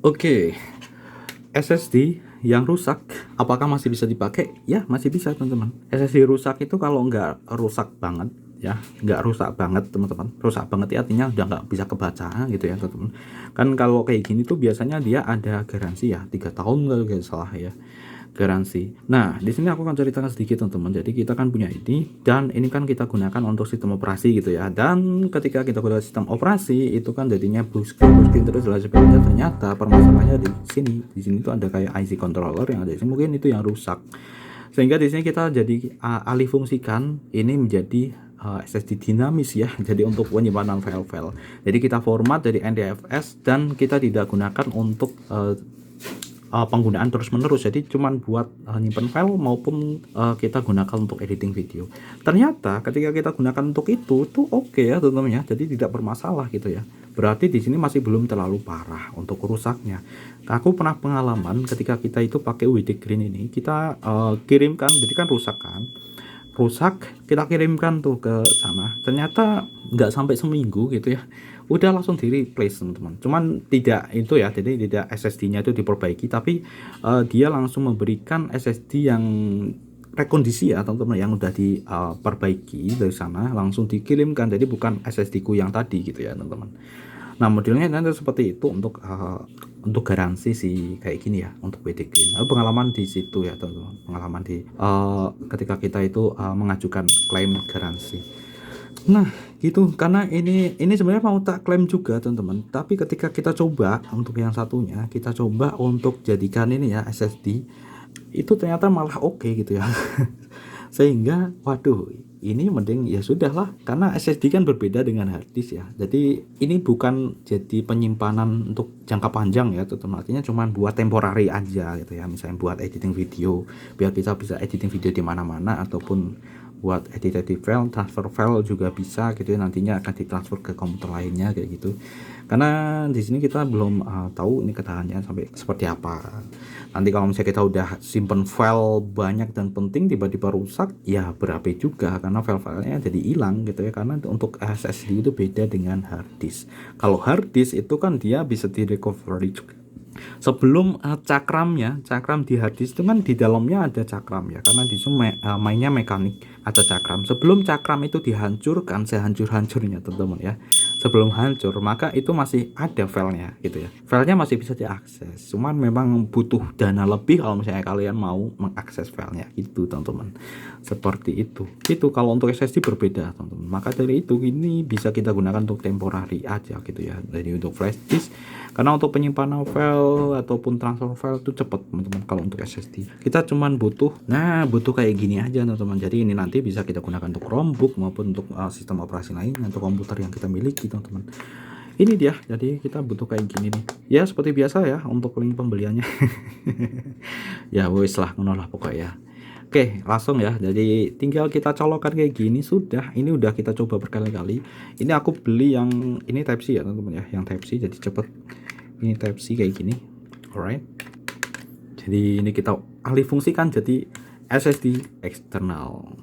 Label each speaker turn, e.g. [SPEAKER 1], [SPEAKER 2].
[SPEAKER 1] Oke, SSD yang rusak, apakah masih bisa dipakai? Ya, masih bisa teman-teman. SSD rusak itu kalau nggak rusak banget, ya, nggak rusak banget teman-teman. Rusak banget ya artinya udah nggak bisa kebaca gitu ya teman-teman. Kan kalau kayak gini tuh biasanya dia ada garansi ya, 3 tahun kalau nggak salah ya, garansi. Nah, di sini aku akan ceritakan sedikit teman-teman. Jadi kita kan punya ini dan ini kan kita gunakan untuk sistem operasi gitu ya. Dan ketika kita gunakan sistem operasi itu kan jadinya blue screen terus dan sebagainya. Ternyata permasalahannya di sini. Di sini tuh ada kayak IC controller yang ada di sini, mungkin itu yang rusak. Sehingga di sini kita jadi alih fungsikan ini menjadi SSD dinamis ya. Jadi untuk penyimpanan file-file. Jadi kita format dari NTFS dan kita tidak gunakan untuk penggunaan terus menerus, jadi cuman buat nyimpen file maupun kita gunakan untuk editing video. Ternyata ketika kita gunakan untuk itu tuh oke ya teman-teman ya, jadi tidak bermasalah gitu ya. Berarti di sini masih belum terlalu parah untuk rusaknya. Aku pernah pengalaman ketika kita itu pakai WD Green ini, kita kirimkan, jadi kan rusak kita kirimkan tuh ke sana, ternyata nggak sampai seminggu gitu ya udah langsung di replace teman-teman. Cuman tidak itu ya, jadi tidak SSD-nya itu diperbaiki, tapi dia langsung memberikan SSD yang rekondisi ya teman-teman, yang udah diperbaiki dari sana langsung dikirimkan, jadi bukan SSD ku yang tadi gitu ya teman-teman. Nah, modelnya nanti seperti itu untuk garansi sih kayak gini ya untuk WD Green. Pengalaman di situ ya teman-teman, pengalaman di ketika kita itu mengajukan klaim garansi. Nah, gitu. Karena ini sebenarnya mau tak klaim juga, teman-teman. Tapi ketika kita coba untuk yang satunya, kita coba untuk jadikan ini ya SSD, itu ternyata malah oke gitu ya. Sehingga, waduh, ini mending ya sudahlah, karena SSD kan berbeda dengan hard disk ya. Jadi ini bukan jadi penyimpanan untuk jangka panjang ya, teman-teman. Artinya cuma buat temporary aja gitu ya. Misalnya buat editing video, biar kita bisa editing video di mana-mana, ataupun buat edit file, transfer file juga bisa gitu ya, nantinya akan ditransfer ke komputer lainnya kayak gitu. Karena di sini kita belum tahu ini ketahanannya sampai seperti apa. Nanti kalau misalnya kita udah simpen file banyak dan penting tiba-tiba rusak, ya berabe juga karena file-filenya jadi hilang gitu ya. Karena untuk SSD itu beda dengan hard disk. Kalau hard disk itu kan dia bisa direcovery juga. Sebelum cakram di hard disk itu kan di dalamnya ada cakram ya, karena di sini mainnya mekanik, ada cakram. Sebelum cakram itu dihancurkan sehancur-hancurnya teman-teman ya, sebelum hancur maka itu masih ada filenya gitu ya, filenya masih bisa diakses, cuman memang butuh dana lebih kalau misalnya kalian mau mengakses filenya itu teman-teman. Seperti itu kalau untuk SSD berbeda teman-teman. Maka dari itu ini bisa kita gunakan untuk temporary aja gitu ya, jadi untuk flash disk. Karena untuk penyimpanan file ataupun transfer file itu cepat teman-teman. Kalau untuk SSD kita cuman butuh kayak gini aja teman-teman. Jadi ini nanti bisa kita gunakan untuk Chromebook maupun untuk sistem operasi lain atau komputer yang kita miliki teman-teman. Ini dia, jadi kita butuh kayak gini nih ya, seperti biasa ya untuk link pembeliannya. Ya wis lah, ngono lah pokoknya. Oke, langsung ya. Jadi tinggal kita colokan kayak gini sudah. Ini udah kita coba berkali-kali. Ini aku beli yang ini Type C ya teman-teman ya, yang Type C jadi cepet. Ini Type C kayak gini. Alright. Jadi ini kita alih fungsikan jadi SSD eksternal.